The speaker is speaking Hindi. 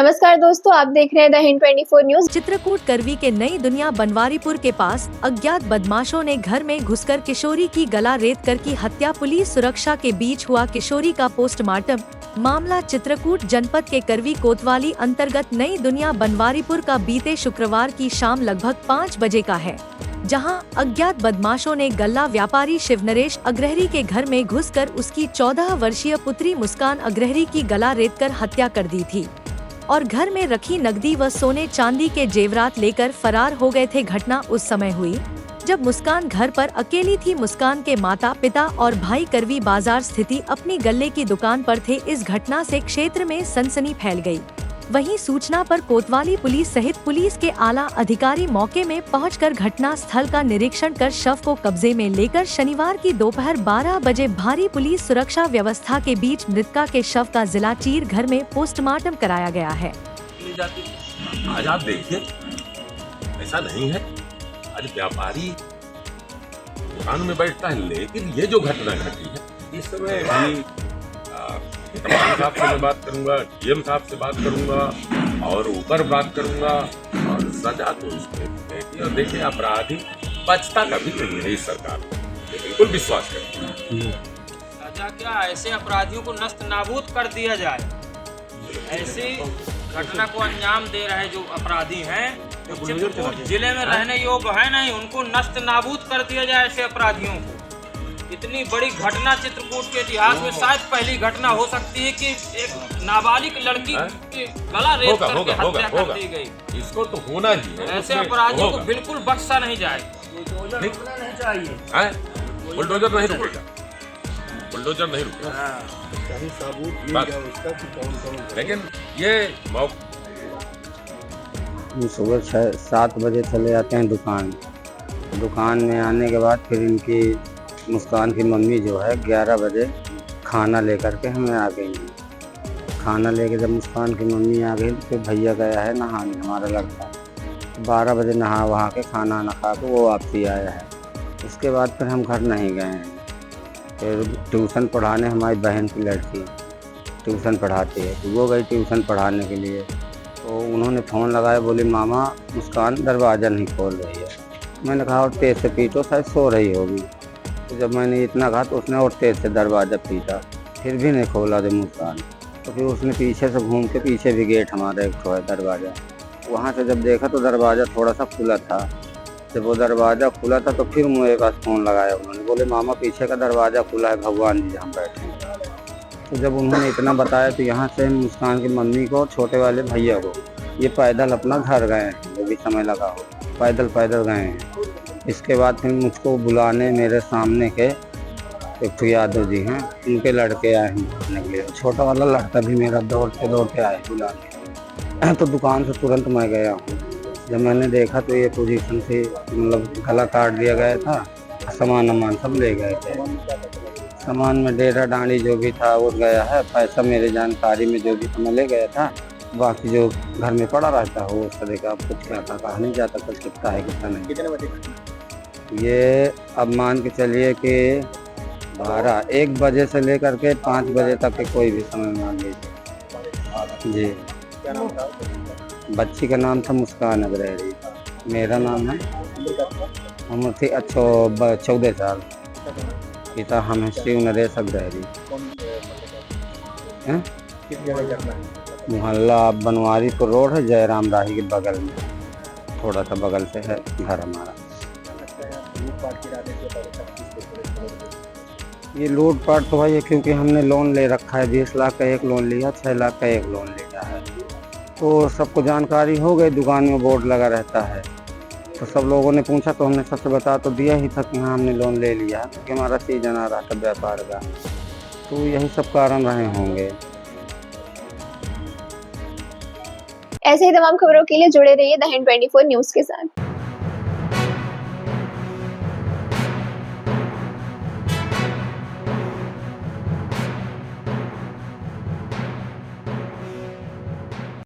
नमस्कार दोस्तों, आप देख रहे हैं द हिंद 24 न्यूज। चित्रकूट करवी के नई दुनिया बनवारीपुर के पास अज्ञात बदमाशों ने घर में घुसकर किशोरी की गला रेत कर की हत्या। पुलिस सुरक्षा के बीच हुआ किशोरी का पोस्टमार्टम। मामला चित्रकूट जनपद के करवी कोतवाली अंतर्गत नई दुनिया बनवारीपुर का बीते शुक्रवार की शाम लगभग 5 बजे का है, जहां अज्ञात बदमाशों ने गल्ला व्यापारी शिवनरेश अग्रहरी के घर में घुसकर उसकी 14 वर्षीय पुत्री मुस्कान अग्रहरी की गला रेत कर हत्या कर दी थी और घर में रखी नकदी व सोने चांदी के जेवरात लेकर फरार हो गए थे। घटना उस समय हुई जब मुस्कान घर पर अकेली थी। मुस्कान के माता पिता और भाई करवी बाजार स्थिति अपनी गल्ले की दुकान पर थे। इस घटना से क्षेत्र में सनसनी फैल गई। वहीं सूचना पर कोतवाली पुलिस सहित पुलिस के आला अधिकारी मौके में पहुंचकर घटना स्थल का निरीक्षण कर शव को कब्जे में लेकर शनिवार की दोपहर 12 बजे भारी पुलिस सुरक्षा व्यवस्था के बीच मृतका के शव का जिला चीर घर में पोस्टमार्टम कराया गया है। आज आप देखिए, ऐसा नहीं है। आज व्यापारी दुकान में बैठता है, लेकिन ये जो घटना घटी है इस समय भी कमान साहब से मैं बात करूंगा, डीएम साहब से बात करूंगा और ऊपर बात करूंगा और सजा तो इसमें। और देखिए, अपराधी बचता कभी नहीं है इस सरकार को, बिल्कुल विश्वास करती है। सजा क्या, ऐसे अपराधियों को नष्ट नाबूद कर दिया जाए। ऐसी घटना को अंजाम दे रहे जो अपराधी हैं, जो चित्रकूट जिले में रहने योग्य है नहीं, उनको नष्ट नाबूद कर दिया जाए ऐसे अपराधियों को। इतनी बड़ी घटना चित्रकूट के इतिहास में शायद पहली घटना हो सकती है कि एक नाबालिग लड़की की गला रेत करके हत्या कर दी गई। इसको तो होना ही है। ऐसे अपराधियों को बिल्कुल बख्शा नहीं जाए। बुलडोजर नहीं रुकेगा, बुलडोजर नहीं रुकेगा। लेकिन ये सुबह 6-7 बजे चले जाते हैं दुकान में। आने के बाद फिर इनकी मुस्कान की मम्मी जो है 11 बजे खाना लेकर के हमें आ गई। खाना लेके जब मुस्कान की मम्मी आ गई तो फिर भैया गया है नहाने, हमारा लड़का 12 बजे नहा वहा के खाना ना खा के वो वापसी आया है। इसके बाद फिर हम घर नहीं गए हैं। फिर ट्यूशन पढ़ाने हमारी बहन की लड़की ट्यूशन पढ़ाती है, तो वो गई ट्यूशन पढ़ाने के लिए। तो उन्होंने फ़ोन लगाया, बोली मामा मुस्कान दरवाज़ा नहीं खोल रही है। मैंने कहा और तेज़ से पीटो, शायद सो रही होगी। तो जब मैंने इतना कहा तो उसने और तेज़ से दरवाज़ा पीटा, फिर भी नहीं खोला दे मुस्कान। तो फिर उसने पीछे से घूम के, पीछे भी गेट हमारा एक तो है दरवाज़ा, वहाँ से जब देखा तो दरवाज़ा थोड़ा सा खुला था। जब वो दरवाज़ा खुला था तो फिर मेरे पास फ़ोन लगाया उन्होंने, बोले मामा पीछे का दरवाज़ा खुला है, भगवान जी हम बैठे हैं। तो जब उन्होंने इतना बताया तो यहाँ से मुस्कान की मम्मी को, छोटे वाले भैया को, ये पैदल अपना घर गए हैं। जो भी समय लगा हो पैदल गए हैं। इसके बाद फिर मुझको बुलाने मेरे सामने के एक तो यादव जी हैं, उनके लड़के आए हैं बुलाने के लिए। छोटा वाला लड़का भी मेरा दौड़ते आए बुलाने। तो दुकान से तुरंत मैं गया हूँ। जब मैंने देखा तो ये पोजीशन से मतलब गला काट दिया गया था। सामान सब ले गए थे। सामान में डेरा डांडी जो भी था वो गया है। पैसा मेरे जानकारी में जो भी था मैं ले गया था। बाकी जो घर में पड़ा रहता है वो सदे का कुछ क्या था, कहा नहीं जाता कुछ कितना है कितना नहीं। कितने बजे ये अब मान के चलिए कि 1 बजे से लेकर के 5 बजे तक के कोई भी समय मान लीजिए जी। क्या नाम था बच्ची का? नाम था मुस्कान अग्रहरी। मेरा नाम है उम्र थी 14 साल। पिता हम हैं शिवनरेश अग्रहरी। मोहल्ला बनवारीपुर रोड है, जयराम राही के बगल में, थोड़ा सा बगल से है घर हमारा। ये लूटपाट तो भाई है क्योंकि हमने लोन ले रखा है। 20 लाख का एक लोन लिया, 6 लाख का एक लोन लिया है। तो सबको जानकारी हो गई, दुकान में बोर्ड लगा रहता है। तो सब लोगों ने पूछा तो हमने सबसे बता तो दिया ही था कि हाँ हमने लोन ले लिया, क्योंकि हमारा सीजन आ रहा था व्यापार का। तो यही सब कारण रहे होंगे। ऐसे ही तमाम खबरों के लिए जुड़े रहिए द हिंद 24 न्यूज के साथ।